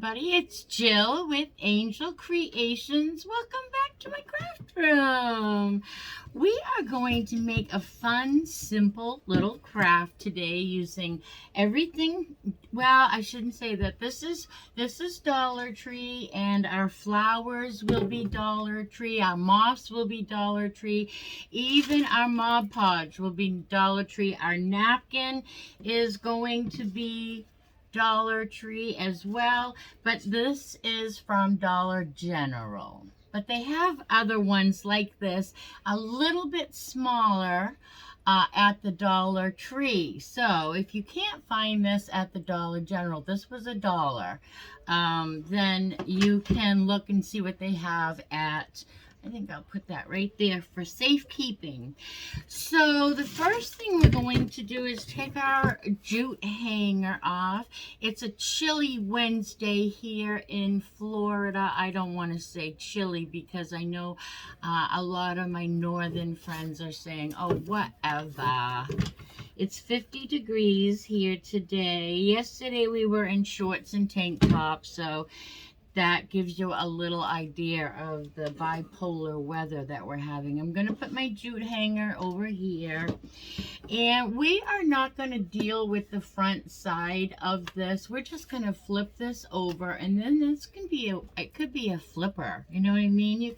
everybody, it's Jill with Angel Creations. Welcome back to my craft room. We are going to make a fun, simple little craft today using everything. Well, I shouldn't say that. This is Dollar Tree, and our flowers will be Dollar Tree. Our moss will be Dollar Tree. Even our Mod Podge will be Dollar Tree. Our napkin is going to be Dollar Tree as well, but this is from Dollar General. But they have other ones like this, a little bit smaller at the Dollar Tree. So if you can't find this at the Dollar General, this was $1, then you can look and see what they have at, I think I'll put that right there for safekeeping. So the first thing we're going to do is take our jute hanger off. It's a chilly Wednesday here in Florida. I don't want to say chilly because I know a lot of my northern friends are saying, oh, whatever. It's 50 degrees here today. Yesterday we were in shorts and tank tops, so that gives you a little idea of the bipolar weather that we're having. I'm going to put my jute hanger over here. And we are not going to deal with the front side of this. We're just going to flip this over, and then this can be it could be a flipper. You know what I mean? You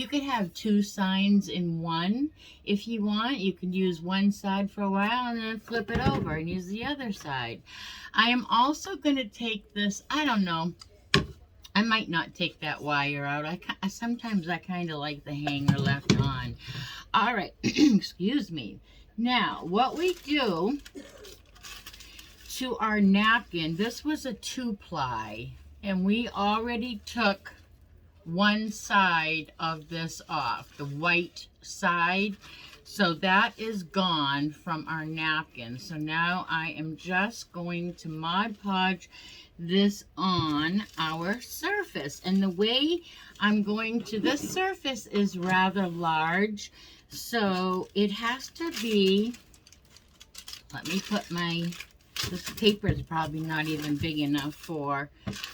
could have two signs in one if you want. You could use one side for a while and then flip it over and use the other side. I am also going to take this, I don't know, I might not take that wire out. Sometimes I kind of like the hanger left on. All right, excuse me. Now, what we do to our napkin, this was a 2-ply, and we already took one side of this off, the white side. So that is gone from our napkin. So now I am just going to Mod Podge this on our surface. And the way I'm going to, this surface is rather large, so it has to be, let me put this paper is probably not even big enough for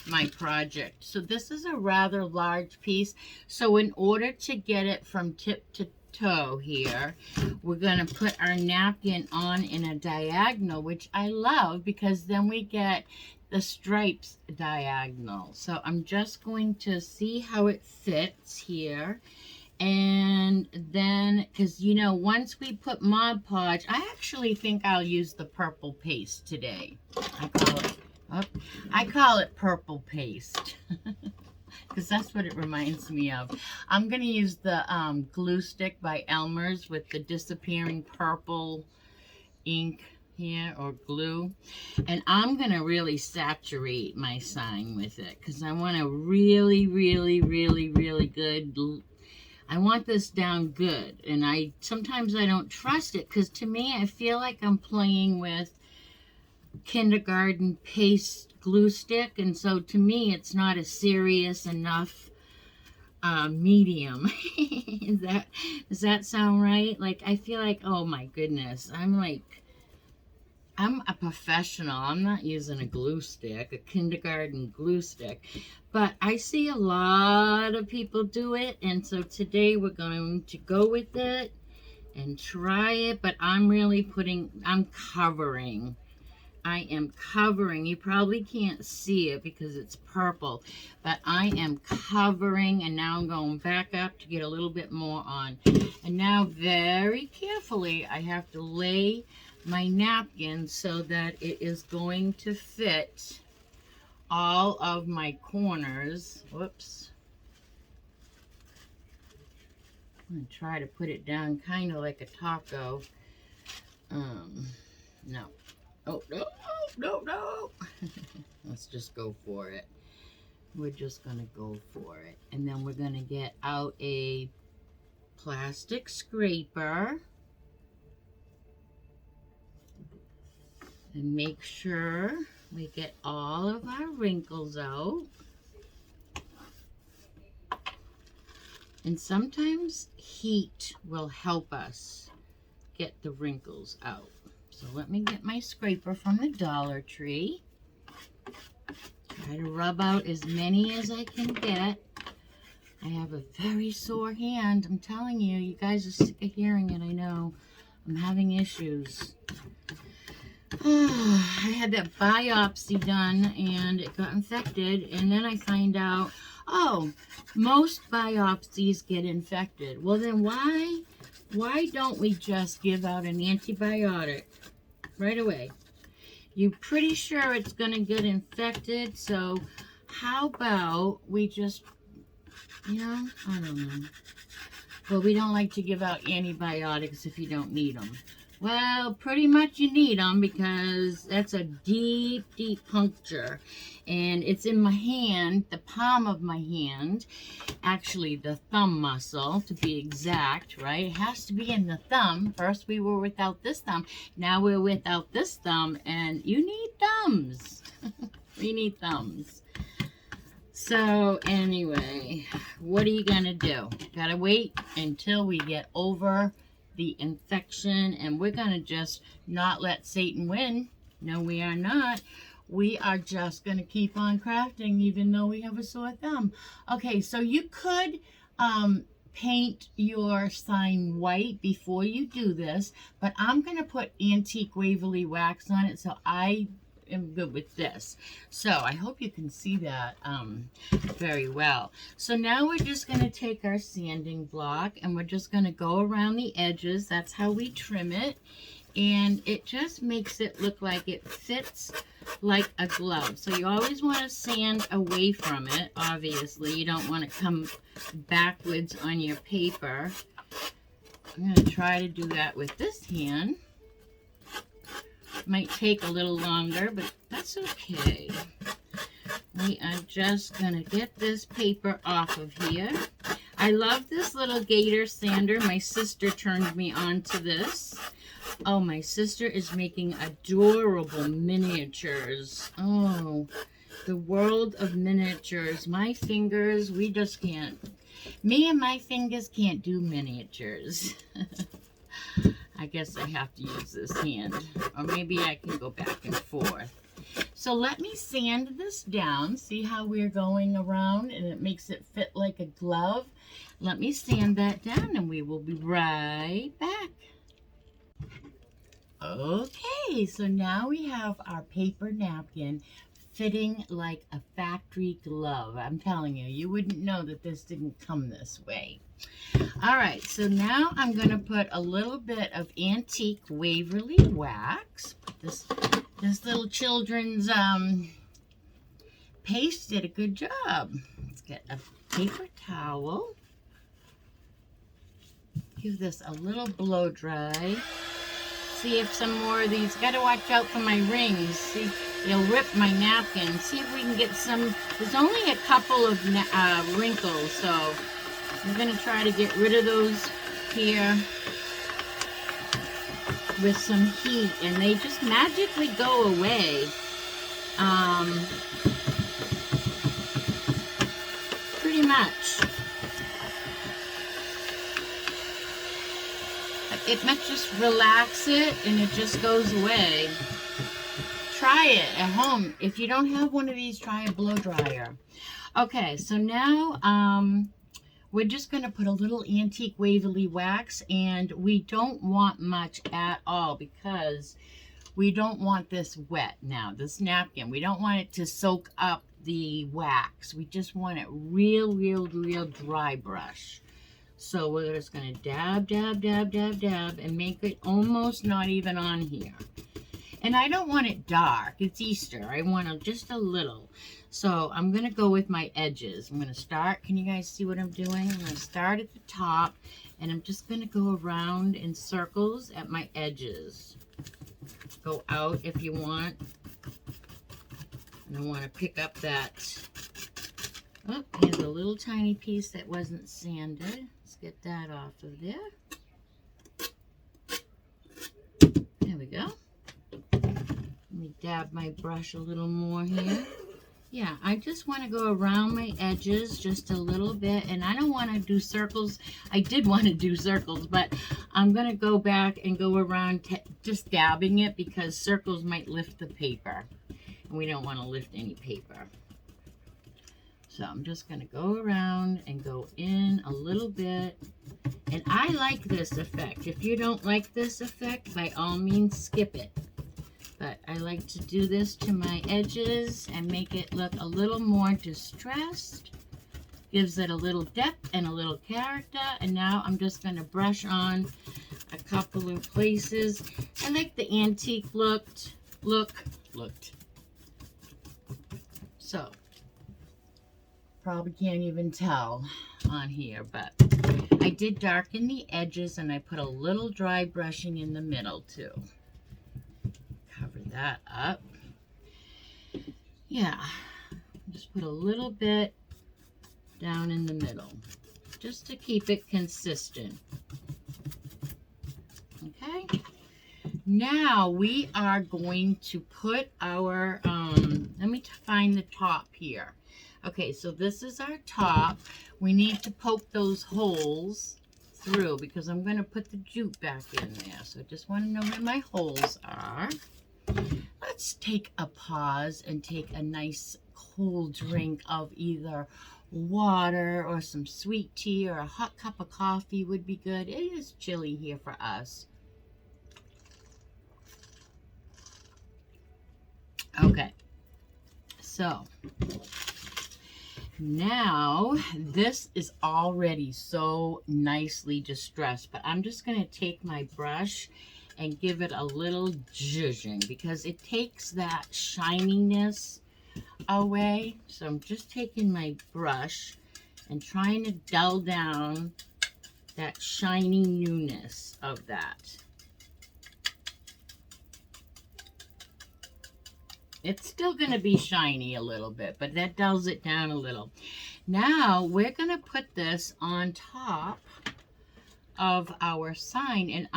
my project. So this is a rather large piece. So in order to get it from tip to toe here, we're going to put our napkin on in a diagonal, which I love because then we get the stripes diagonal. So I'm just going to see how it fits here. And then, because you know, once we put Mod Podge, I actually think I'll use the purple paste today. I call it purple paste because that's what it reminds me of. I'm going to use the glue stick by Elmer's with the disappearing purple ink here, or glue, and I'm going to really saturate my sign with it because I want a really good, I want this down good. And sometimes I don't trust it because to me I feel like I'm playing with kindergarten paste glue stick, and so to me it's not a serious enough medium. Does that sound right? Like, I feel like, oh my goodness, I'm a professional. I'm not using a glue stick, a kindergarten glue stick. But I see a lot of people do it. And so today we're going to go with it and try it. But I'm really I'm covering. I am covering. You probably can't see it because it's purple. But I am covering. And now I'm going back up to get a little bit more on. And now very carefully I have to lay my napkin so that it is going to fit all of my corners. Whoops. I'm going to try to put it down kind of like a taco. No. Oh, no. Let's just go for it. We're just going to go for it. And then we're going to get out a plastic scraper and make sure we get all of our wrinkles out. And sometimes heat will help us get the wrinkles out. So let me get my scraper from the Dollar Tree. Try to rub out as many as I can get. I have a very sore hand. I'm telling you, you guys are sick of hearing it, I know. I'm having issues. I had that biopsy done and it got infected, and then I find out, oh, most biopsies get infected. Well, then why don't we just give out an antibiotic right away? You're pretty sure it's going to get infected, so how about we just, you know, I don't know. Well, we don't like to give out antibiotics if you don't need them. Well, pretty much you need them because that's a deep, deep puncture. And it's in my hand, the palm of my hand. Actually, the thumb muscle, to be exact, right? It has to be in the thumb. First we were without this thumb. Now we're without this thumb. And you need thumbs. We need thumbs. So, anyway, what are you going to do? Got to wait until we get over the infection, and we're going to just not let Satan win. No, we are not. We are just going to keep on crafting even though we have a sore thumb. Okay, so you could paint your sign white before you do this, but I'm going to put antique Waverly wax on it, so I am good with this. So I hope you can see that very well. So now we're just going to take our sanding block and we're just going to go around the edges. That's how we trim it, and it just makes it look like it fits like a glove. So you always want to sand away from it. Obviously you don't want to come backwards on your paper. I'm going to try to do that with this hand. Might take a little longer, but that's okay. We are just going to get this paper off of here. I love this little Gator sander. My sister turned me on to this. Oh, my sister is making adorable miniatures. Oh, the world of miniatures. My fingers, we just can't. Me and my fingers can't do miniatures. I guess I have to use this hand, or maybe I can go back and forth. So let me sand this down. See how we're going around and it makes it fit like a glove? Let me sand that down and we will be right back. Okay, so now we have our paper napkin fitting like a factory glove. I'm telling you, you wouldn't know that this didn't come this way. All right, so now I'm going to put a little bit of antique Waverly wax. This little children's paste did a good job. Let's get a paper towel. Give this a little blow dry. See if some more of these, got to watch out for my rings. See, they'll rip my napkin. See if we can get some, there's only a couple of wrinkles, so I'm going to try to get rid of those here with some heat, and they just magically go away. Pretty much. It might just relax it and it just goes away. Try it at home. If you don't have one of these, try a blow dryer. Okay, so now we're just going to put a little antique Waverly wax, and we don't want much at all because we don't want this wet now, this napkin. We don't want it to soak up the wax. We just want it real dry brush. So we're just going to dab, dab, dab, dab, dab, and make it almost not even on here. And I don't want it dark. It's Easter. I want just a little. So I'm going to go with my edges. I'm going to start. Can you guys see what I'm doing? I'm going to start at the top, and I'm just going to go around in circles at my edges. Go out if you want. And I want to pick up that. Oh, here's a little tiny piece that wasn't sanded. Let's get that off of there. There we go. Let me dab my brush a little more here. Yeah, I just want to go around my edges just a little bit, and I don't want to do circles. I did want to do circles, but I'm going to go back and go around just dabbing it because circles might lift the paper, and we don't want to lift any paper. So I'm just going to go around and go in a little bit. And I like this effect. If you don't like this effect, by all means skip it. But I like to do this to my edges and make it look a little more distressed. Gives it a little depth and a little character. And now I'm just going to brush on a couple of places. I like the antique looked. So, probably can't even tell on here, but I did darken the edges and I put a little dry brushing in the middle too. Cover that up. Yeah, just put a little bit down in the middle just to keep it consistent. Okay, now we are going to put our let me find the top here. Okay, so this is our top. We need to poke those holes through because I'm going to put the jute back in there. So I just want to know where my holes are. Let's take a pause and take a nice cold drink of either water or some sweet tea, or a hot cup of coffee would be good. It is chilly here for us. Okay, so now this is already so nicely distressed, but I'm just going to take my brush and give it a little zhuzhing because it takes that shininess away. So I'm just taking my brush and trying to dull down that shiny newness of that. It's still going to be shiny a little bit, but that dulls it down a little. Now we're going to put this on top of our sign, and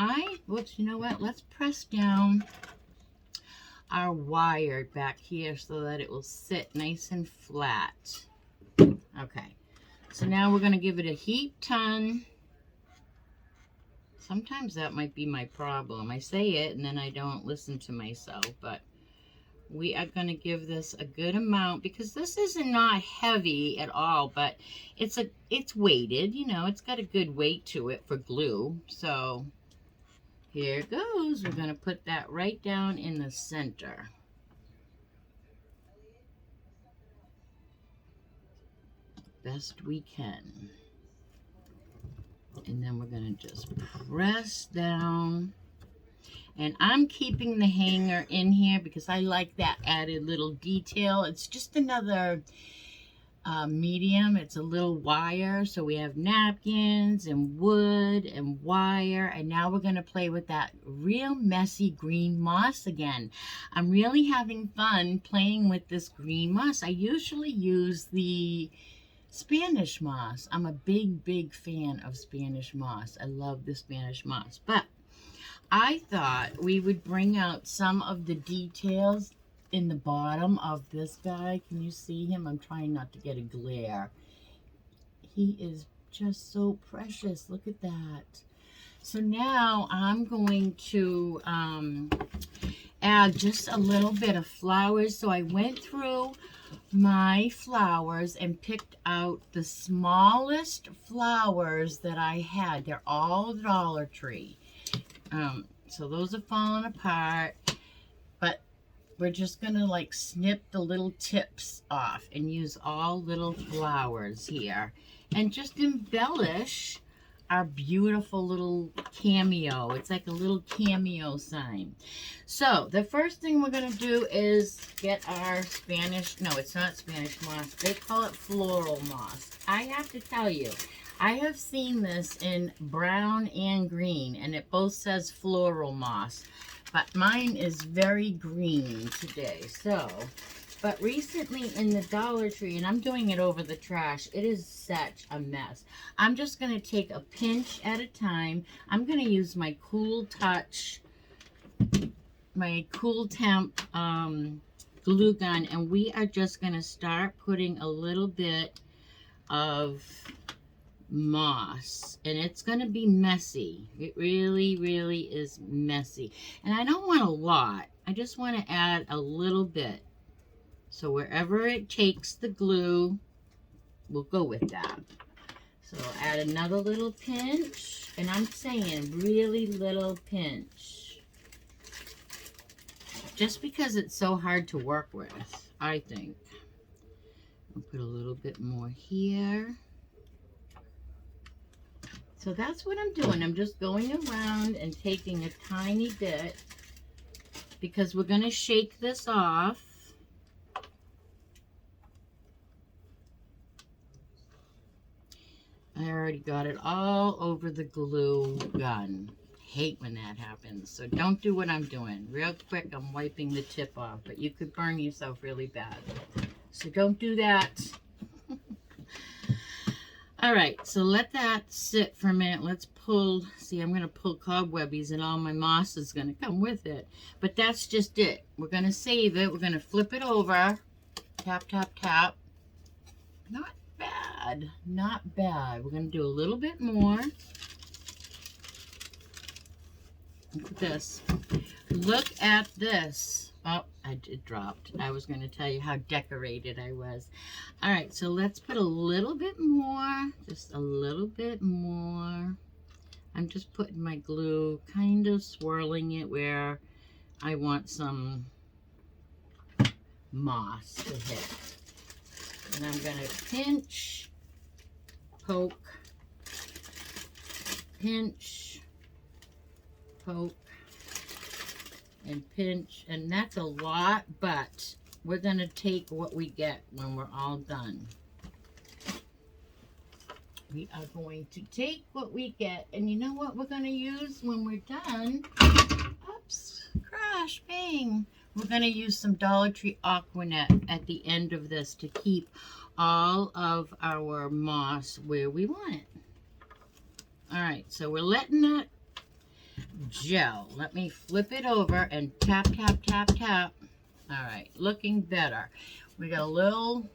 you know what? Let's press down our wire back here so that it will sit nice and flat. Okay, so now we're going to give it a heap ton. Sometimes that might be my problem. I say it and then I don't listen to myself, but we are going to give this a good amount because this is not heavy at all, but it's weighted, you know, it's got a good weight to it for glue. So here it goes. We're going to put that right down in the center. Best we can. And then we're going to just press down. And I'm keeping the hanger in here because I like that added little detail. It's just another medium. It's a little wire. So we have napkins and wood and wire. And now we're going to play with that real messy green moss again. I'm really having fun playing with this green moss. I usually use the Spanish moss. I'm a big fan of Spanish moss. I love the Spanish moss. But I thought we would bring out some of the details in the bottom of this guy. Can you see him? I'm trying not to get a glare. He is just so precious. Look at that. So now I'm going to add just a little bit of flowers. So I went through my flowers and picked out the smallest flowers that I had. They're all Dollar Tree. So those are falling apart, but we're just gonna like snip the little tips off and use all little flowers here and just embellish our beautiful little cameo. It's like a little cameo sign. So the first thing we're gonna do is get our Spanish, no, it's not Spanish moss. They call it floral moss. I have to tell you, I have seen this in brown and green, and it both says floral moss, but mine is very green today. So, but recently in the Dollar Tree, and I'm doing it over the trash, it is such a mess. I'm just going to take a pinch at a time. I'm going to use my Cool Touch, my Cool Temp glue gun, and we are just going to start putting a little bit of moss, and it's going to be messy. It really is messy, and I don't want a lot. I just want to add a little bit, so wherever it takes the glue, we'll go with that. So add another little pinch, and I'm saying really little pinch. Just because it's so hard to work with, I think. I'll put a little bit more here. So that's what I'm doing. I'm just going around and taking a tiny bit because we're going to shake this off. I already got it all over the glue gun. Hate when that happens. So don't do what I'm doing. Real quick, I'm wiping the tip off, but you could burn yourself really bad. So don't do that. All right, so let that sit for a minute. Let's pull, see, I'm going to pull cobwebbies and all my moss is going to come with it. But that's just it. We're going to save it. We're going to flip it over. Tap, tap, tap. Not bad. Not bad. We're going to do a little bit more. Look at this. Look at this. Oh, it dropped. I was going to tell you how decorated I was. All right, so let's put a little bit more. Just a little bit more. I'm just putting my glue, kind of swirling it where I want some moss to hit. And I'm going to pinch, poke, pinch, poke, and pinch, and that's a lot, but we're going to take what we get when we're all done. We are going to take what we get, and you know what we're going to use when we're done? Oops, crash, bang. We're going to use some Dollar Tree Aquanet at the end of this to keep all of our moss where we want it. All right, so we're letting that gel. Let me flip it over and tap, tap, tap, tap. All right, looking better. We got a little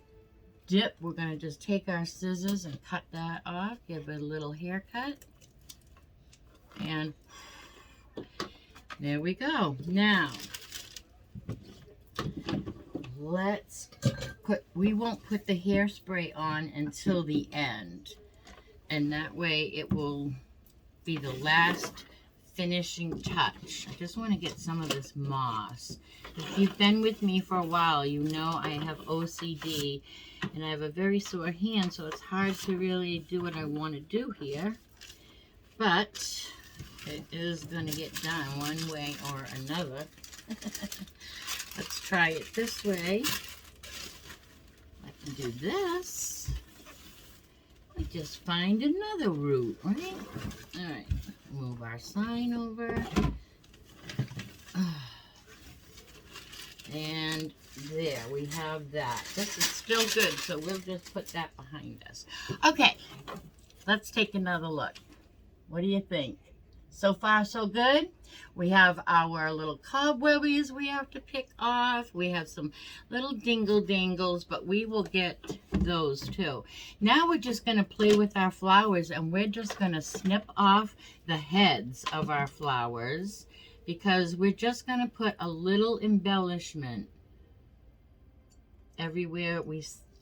dip. We're going to just take our scissors and cut that off. Give it a little haircut. And there we go. Now, let's put, we won't put the hairspray on until the end. And that way it will be the last finishing touch. I just want to get some of this moss. If you've been with me for a while, you know I have OCD and I have a very sore hand, so it's hard to really do what I want to do here. But it is going to get done one way or another. Let's try it this way. I can do this. We just find another root, right? All right, move our sign over. And there, we have that. This is still good, so we'll just put that behind us. Okay, let's take another look. What do you think? So far, so good. We have our little cobwebbies we have to pick off. We have some little dingle dangles, but we will get those too. Now we're just going to play with our flowers, and we're just going to snip off the heads of our flowers because we're just going to put a little embellishment everywhere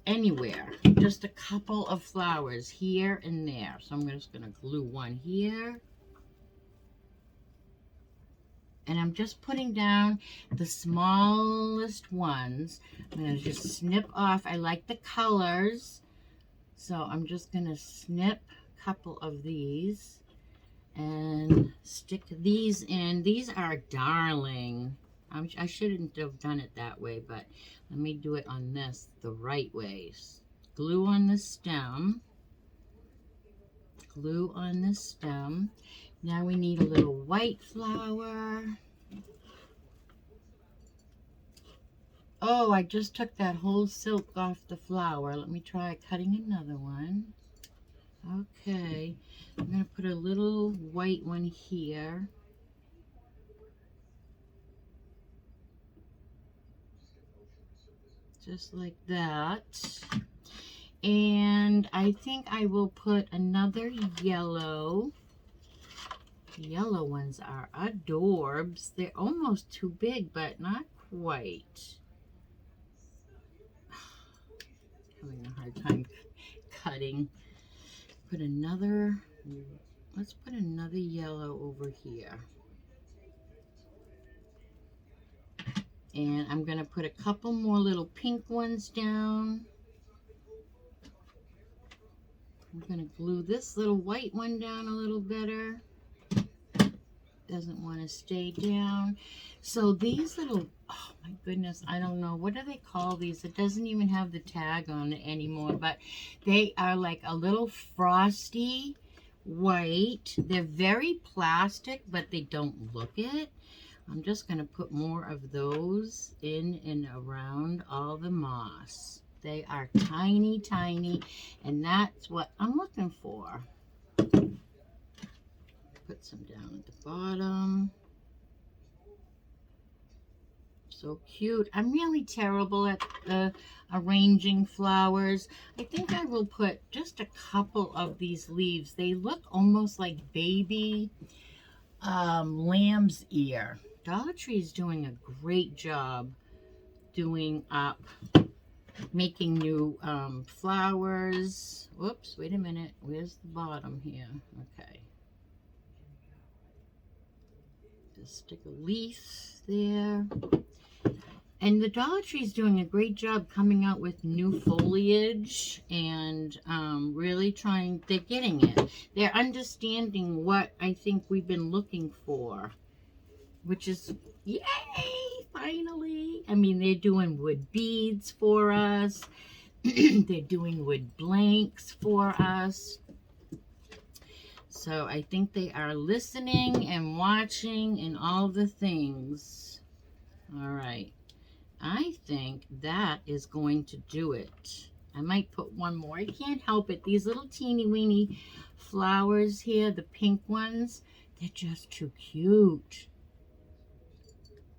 anywhere. Just a couple of flowers here and there. So I'm just going to glue one here. And I'm just putting down the smallest ones. I'm going to just snip off. I like the colors. So I'm just going to snip a couple of these and stick these in. These are darling. I shouldn't have done it that way, but let me do it on this the right way. Glue on the stem. Glue on the stem. Now we need a little white flower. Oh, I just took that whole silk off the flower. Let me try cutting another one. Okay, I'm going to put a little white one here. Just like that. And I think I will put another yellow. The yellow ones are adorbs. They're almost too big, but not quite. Having a hard time cutting. Put another, let's put another yellow over here. And I'm going to put a couple more little pink ones down. I'm going to glue this little white one down a little better. Doesn't want to stay down. So these little, oh my goodness, I don't know. What do they call these? It doesn't even have the tag on it anymore, but they are like a little frosty white. They're very plastic, but they don't look it. I'm just going to put more of those in and around all the moss. They are tiny, tiny, and that's what I'm looking for. Put some down at the bottom. So cute. I'm really terrible at arranging flowers. I think I will put just a couple of these leaves. They look almost like baby lamb's ear. Dollar Tree is doing a great job doing up, making new flowers. Whoops, wait a minute. Where's the bottom here? Okay. Just stick a leaf there. And the Dollar Tree is doing a great job coming out with new foliage and really trying, they're getting it. They're understanding what I think we've been looking for, which is, yay, finally. I mean, they're doing wood beads for us. They're doing wood blanks for us. So I think they are listening and watching and all the things. All right. I think that is going to do it. I might put one more. I can't help it. These little teeny weeny flowers here, the pink ones, they're just too cute.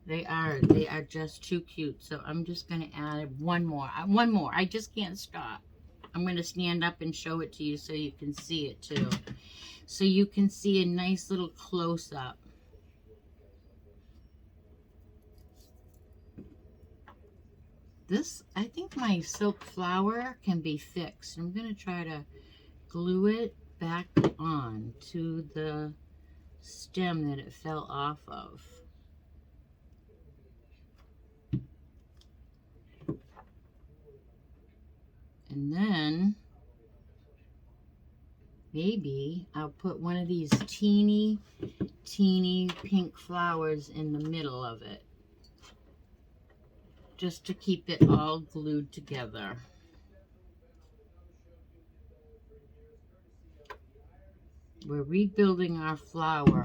They are just too cute. So I'm just going to add one more. One more. I just can't stop. I'm going to stand up and show it to you so you can see it too. So you can see a nice little close-up. This, I think my silk flower can be fixed. I'm going to try to glue it back on to the stem that it fell off of. And then maybe I'll put one of these teeny, teeny pink flowers in the middle of it, just to keep it all glued together. We're rebuilding our flower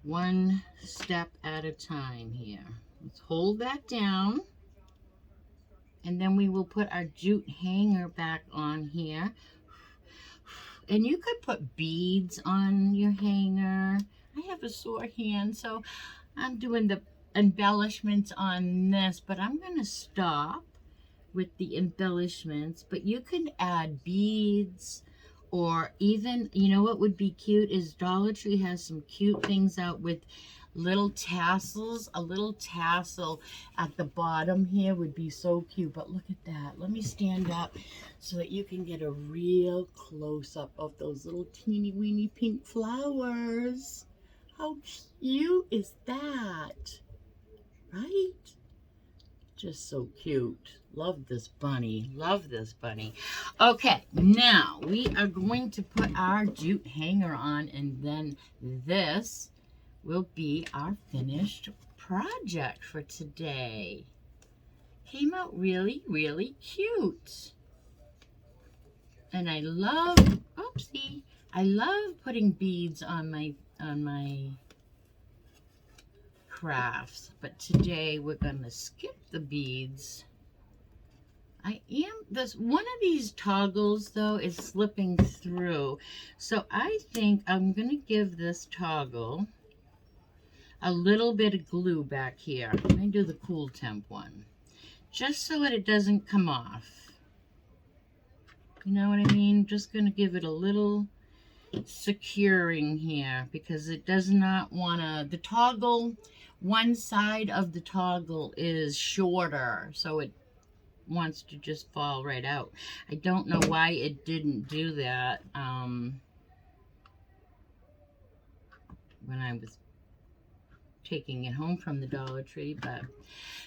one step at a time here. Let's hold that down. And then we will put our jute hanger back on here. And you could put beads on your hanger. I have a sore hand, so I'm doing the embellishments on this, but I'm going to stop with the embellishments. But you can add beads, or even, you know what would be cute is Dollar Tree has some cute things out with little tassels. A little tassel at the bottom here would be so cute. But look at that. Let me stand up so that you can get a real close-up of those little teeny weeny pink flowers. How cute is that? Right? Just so cute. Love this bunny. Love this bunny. Okay, now we are going to put our jute hanger on, and then this will be our finished project for today. Came out really, really cute. And I love, oopsie, I love putting beads on my crafts, but today we're gonna skip the beads. One of these toggles though is slipping through, so I think I'm gonna give this toggle a little bit of glue back here. Let me do the cool temp one, just so that it doesn't come off. You know what I mean? Just gonna give it a little securing here, because it does not wanna, the toggle, one side of the toggle is shorter, so it wants to just fall right out. I don't know why it didn't do that when I was taking it home from the Dollar Tree, but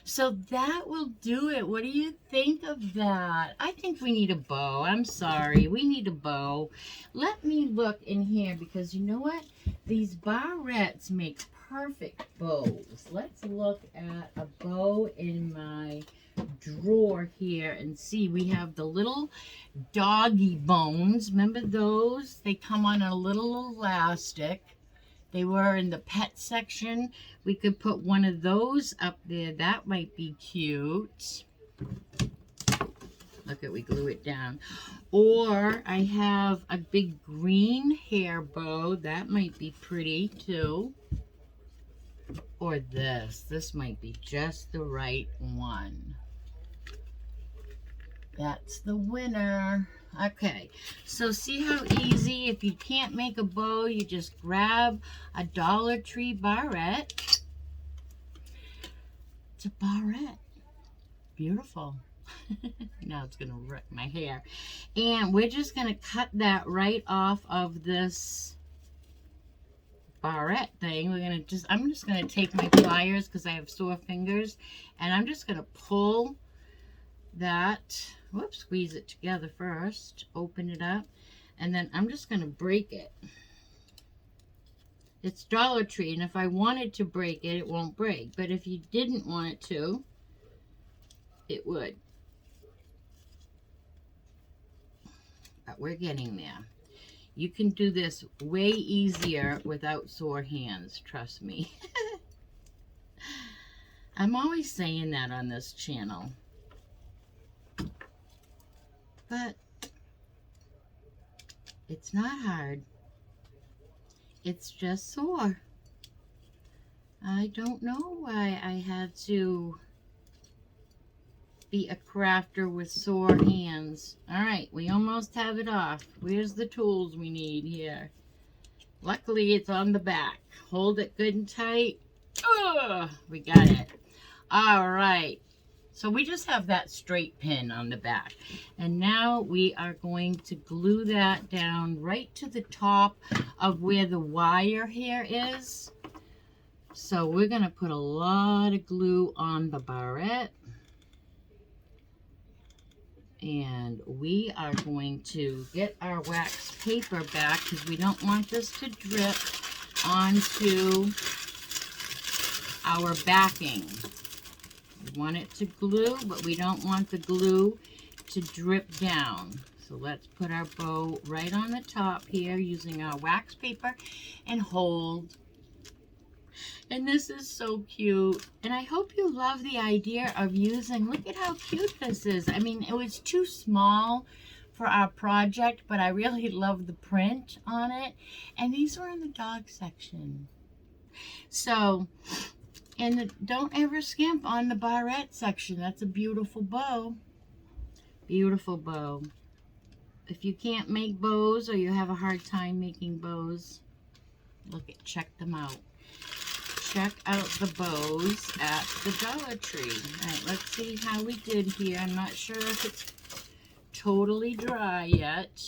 so that will do it. What do you think of that? I think we need a bow. I'm sorry, we need a bow. Let me look in here, because you know what, these barrettes make perfect bows. Let's look at a bow in my drawer here and see. We have the little doggy bones. Remember those? They come on a little elastic. They were in the pet section. We could put one of those up there. That might be cute. Look at, we glue it down. Or I have a big green hair bow. That might be pretty too. Or this. This might be just the right one. That's the winner. Okay, so see how easy, if you can't make a bow, you just grab a Dollar Tree barrette. It's a barrette. Beautiful. Now it's gonna wreck my hair. And we're just gonna cut that right off of this barrette thing. I'm just gonna take my pliers, because I have sore fingers, and I'm just gonna pull that, whoops, squeeze it together first, open it up, and then I'm just going to break it. It's Dollar Tree, and if I wanted to break it, it won't break, but if you didn't want it to, it would. But we're getting there. You can do this way easier without sore hands, trust me. I'm always saying that on this channel. But it's not hard. It's just sore. I don't know why I had to be a crafter with sore hands. Alright, we almost have it off. Where's the tools we need here? Luckily, it's on the back. Hold it good and tight. Ugh, we got it. Alright. So we just have that straight pin on the back. And now we are going to glue that down right to the top of where the wire here is. So we're going to put a lot of glue on the barrette. And we are going to get our wax paper back, because we don't want this to drip onto our backing. We want it to glue, but we don't want the glue to drip down. So let's put our bow right on the top here using our wax paper and hold. And this is so cute. And I hope you love the idea of using, look at how cute this is. I mean, it was too small for our project, but I really love the print on it. And these were in the dog section. So, and don't ever skimp on the barrette section. That's a beautiful bow. Beautiful bow. If you can't make bows, or you have a hard time making bows, check them out. Check out the bows at the Dollar Tree. All right, let's see how we did here. I'm not sure if it's totally dry yet.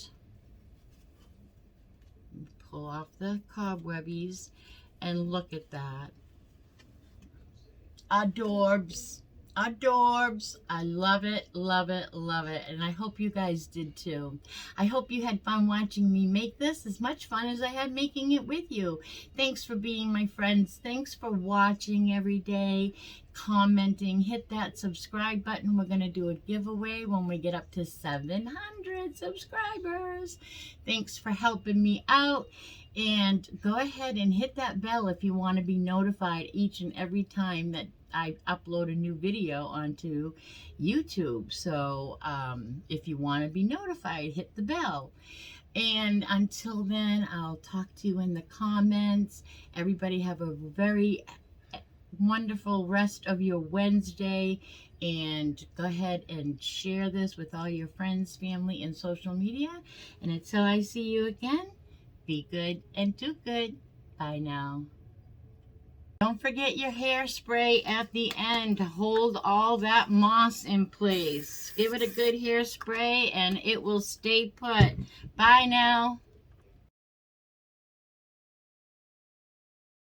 Pull off the cobwebbies and look at that. Adorbs. Adorbs. I love it, love it, love it. And I hope you guys did too. I hope you had fun watching me make this, as much fun as I had making it with you. Thanks for being my friends. Thanks for watching every day, commenting. Hit that subscribe button. We're going to do a giveaway when we get up to 700 subscribers. Thanks for helping me out. And go ahead and hit that bell if you want to be notified each and every time that I upload a new video onto YouTube. So if you want to be notified, hit the bell. And until then, I'll talk to you in the comments. Everybody have a very wonderful rest of your Wednesday. And go ahead and share this with all your friends, family, and social media. And until I see you again, be good and do good. Bye now. Don't forget your hairspray at the end to hold all that moss in place. Give it a good hairspray and it will stay put. Bye now.